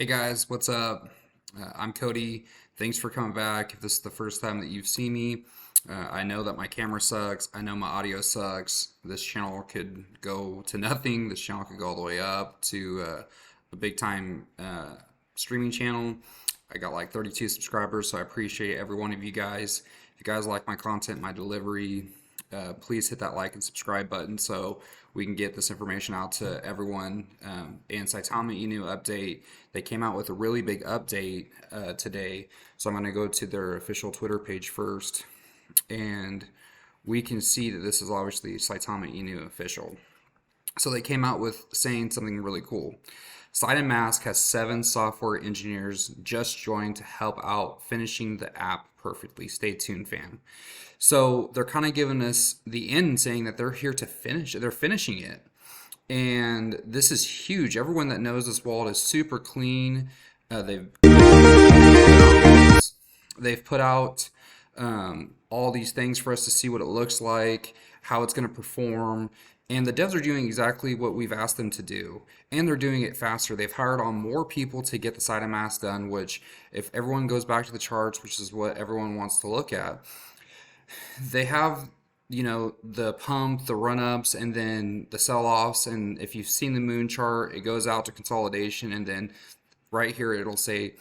Hey guys, what's up? I'm Cody. Thanks for coming back. If this is the first time that you've seen me, I know that my camera sucks. I know my audio sucks. This channel could go to nothing. This channel could go all the way up to a big time streaming channel. I got like 32 subscribers, so I appreciate every one of you guys. If you guys like my content, my delivery, please hit that like and subscribe button so we can get this information out to everyone. And Saitama Inu update, they came out with a really big update today. So I'm going to go to their official Twitter page first. And we can see that this is obviously Saitama Inu official. So they came out with saying something really cool. Saitama has 7 software engineers just joined to help out finishing the app perfectly. Stay tuned, fam. So they're kind of giving us the end, saying that they're here to finish it. They're finishing it. And this is huge. Everyone that knows this wallet is super clean. They've put out all these things for us to see what it looks like, how it's going to perform. And the devs are doing exactly what we've asked them to do. And they're doing it faster. They've hired on more people to get the side of mass done, which if everyone goes back to the charts, which is what everyone wants to look at, they have, the pump, the run-ups, and then the sell-offs. And if you've seen the moon chart, it goes out to consolidation. And then right here, it'll say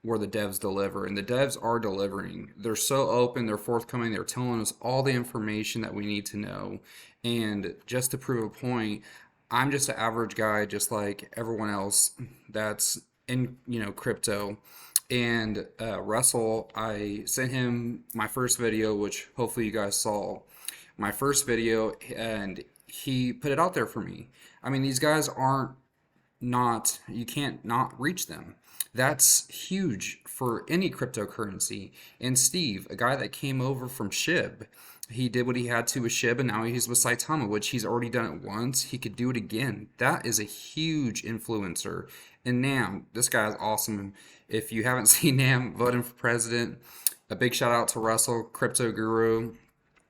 where the devs deliver, and the devs are delivering. They're so open, they're forthcoming, they're telling us all the information that we need to know. And just to prove a point, I'm just an average guy, just like everyone else that's in, crypto. And Russell, I sent him my first video, which hopefully you guys saw. My first video, and he put it out there for me. I mean, these guys aren't not, you can't not reach them. That's huge for any cryptocurrency. And Steve, a guy that came over from SHIB, he did what he had to with SHIB, and now he's with Saitama, which he's already done it once. He could do it again. That is a huge influencer. And Nam, this guy is awesome. If you haven't seen Nam, vote him for president. A big shout out to Russell, crypto guru.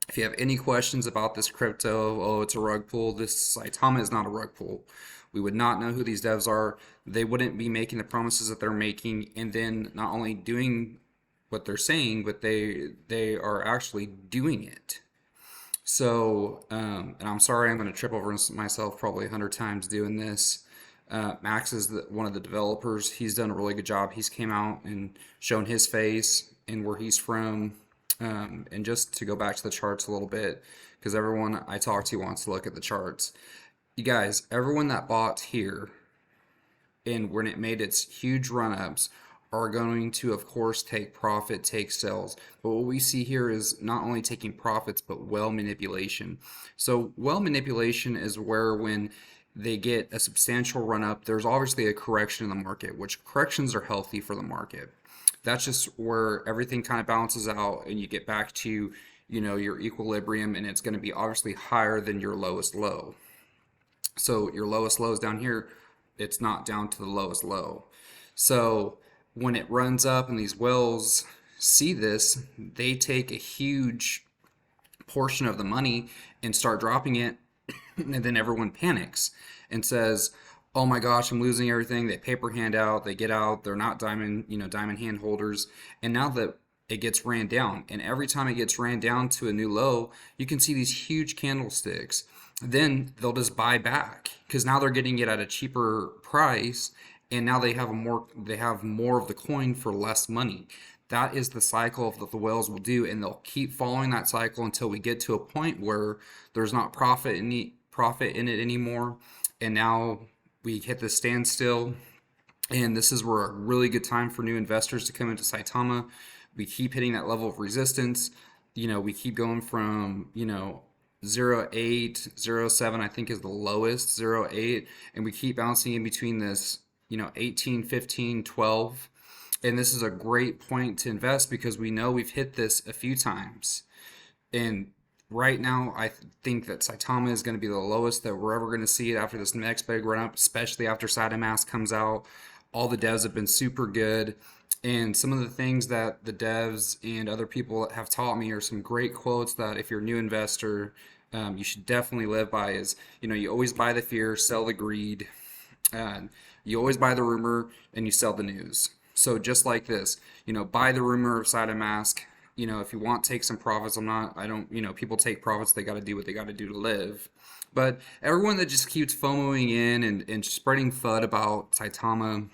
If you have any questions about this crypto, oh, it's a rug pull, this Saitama is not a rug pull. We would not know who these devs are. They wouldn't be making the promises that they're making, and then not only doing what they're saying, but they are actually doing it. So, and I'm sorry, I'm going to trip over myself probably 100 times doing this. Max is one of the developers. He's done a really good job. He's came out and shown his face and where he's from. And just to go back to the charts a little bit, because everyone I talk to wants to look at the charts. You guys, everyone that bought here and when it made its huge run-ups are going to, of course, take profit, take sales. But what we see here is not only taking profits, but well manipulation. So well manipulation is where when they get a substantial run-up, there's obviously a correction in the market, which corrections are healthy for the market. That's just where everything kind of balances out and you get back to, your equilibrium, and it's going to be obviously higher than your lowest low. So your lowest low is down here, it's not down to the lowest low. So when it runs up and these whales see this, they take a huge portion of the money and start dropping it, and then everyone panics and says, oh my gosh, I'm losing everything. They paper hand out, they get out, they're not diamond hand holders. And now that it gets ran down, and every time it gets ran down to a new low, you can see these huge candlesticks. Then they'll just buy back because now they're getting it at a cheaper price, and now they have more of the coin for less money. That is the cycle that the whales will do, and they'll keep following that cycle until we get to a point where there's not profit in it anymore, and now we hit the standstill. And this is where a really good time for new investors to come into Saitama. We keep hitting that level of resistance. We keep going from 0.8, 0.7 I think is the lowest, 0.8, and we keep bouncing in between this 18, 15, 12. And this is a great point to invest because we know we've hit this a few times. And right now, I think that Saitama is going to be the lowest that we're ever going to see it after this next big run up, especially after Saitama comes out. All the devs have been super good. And some of the things that the devs and other people have taught me are some great quotes that if you're a new investor, you should definitely live by is, you always buy the fear, sell the greed. And you always buy the rumor and you sell the news. So just like this, buy the rumor of Saitama. If you want, take some profits. I don't, people take profits. They got to do what they got to do to live. But everyone that just keeps FOMOing in and spreading FUD about Saitama,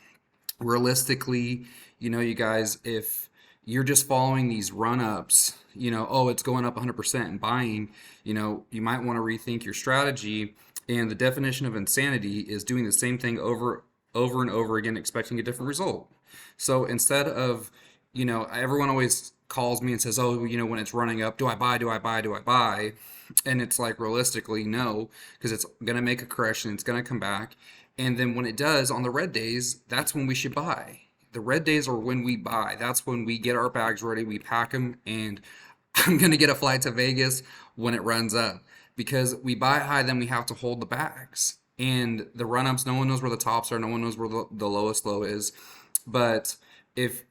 realistically, you guys, if you're just following these run-ups, oh, it's going up 100% and buying, you might want to rethink your strategy. And the definition of insanity is doing the same thing over and over again, expecting a different result. So instead of, everyone always calls me and says, oh, when it's running up, do I buy, do I buy, do I buy? And it's like realistically, no, because it's going to make a correction, it's going to come back. And then when it does on the red days, that's when we should buy. The red days are when we buy. That's when we get our bags ready, we pack them, and I'm going to get a flight to Vegas when it runs up. Because we buy high, then we have to hold the bags. And the run-ups, no one knows where the tops are, no one knows where the lowest low is. But if,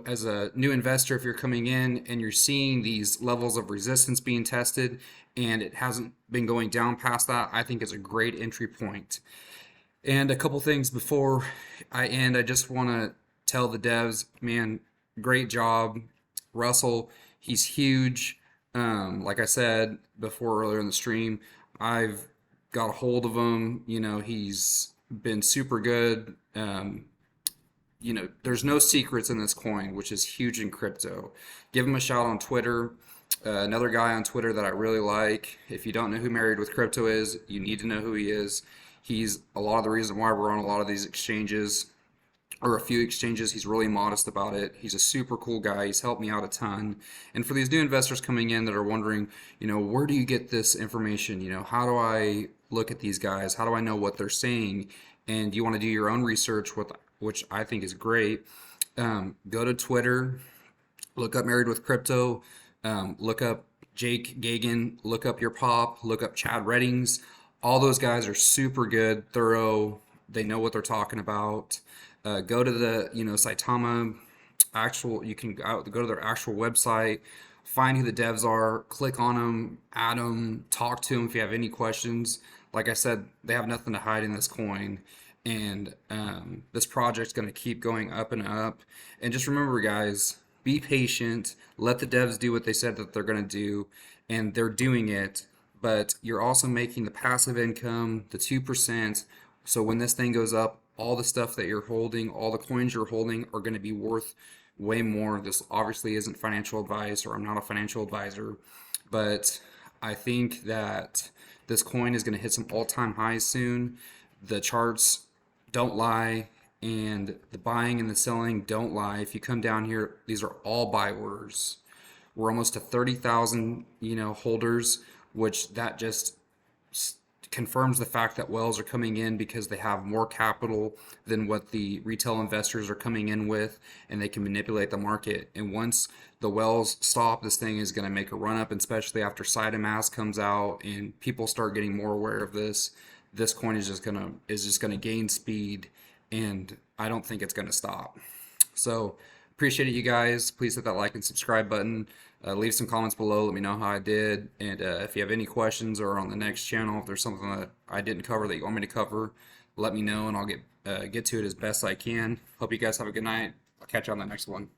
as a new investor, if you're coming in and you're seeing these levels of resistance being tested and it hasn't been going down past that, I think it's a great entry point. And a couple things before I end, I just want to tell the devs, man, great job. Russell, he's huge. Like I said before earlier in the stream, I've got a hold of him. He's been super good. There's no secrets in this coin, which is huge in crypto. Give him a shout on Twitter. Another guy on Twitter that I really like. If you don't know who Married with Crypto is, you need to know who he is. He's a lot of the reason why we're on a lot of these exchanges, or a few exchanges. He's really modest about it. He's a super cool guy. He's helped me out a ton. And for these new investors coming in that are wondering, where do you get this information? How do I look at these guys? How do I know what they're saying? And you want to do your own research, which I think is great. Go to Twitter, look up Married with Crypto, look up Jake Gagan, look up your pop, look up Chad Reddings. All those guys are super good, thorough. They know what they're talking about. Go to the, Saitama you can go to their actual website, find who the devs are, click on them, add them, talk to them if you have any questions. Like I said, they have nothing to hide in this coin. And this project's going to keep going up and up. And just remember, guys, be patient. Let the devs do what they said that they're going to do. And they're doing it. But you're also making the passive income, the 2%. So when this thing goes up, all the stuff that you're holding, all the coins you're holding are going to be worth way more. This obviously isn't financial advice, or I'm not a financial advisor, but I think that this coin is going to hit some all-time highs soon. The charts don't lie, and the buying and the selling don't lie. If you come down here, these are all buy orders. We're almost to 30,000, holders, which that just confirms the fact that whales are coming in because they have more capital than what the retail investors are coming in with, and they can manipulate the market. And once the whales stop, this thing is going to make a run up, and especially after Saitama comes out and people start getting more aware of this. This coin is just gonna gain speed, and I don't think it's gonna stop. So appreciate it, you guys. Please hit that like and subscribe button. Leave some comments below. Let me know how I did. And if you have any questions, or on the next channel, if there's something that I didn't cover that you want me to cover, let me know, and I'll get to it as best I can. Hope you guys have a good night. I'll catch you on the next one.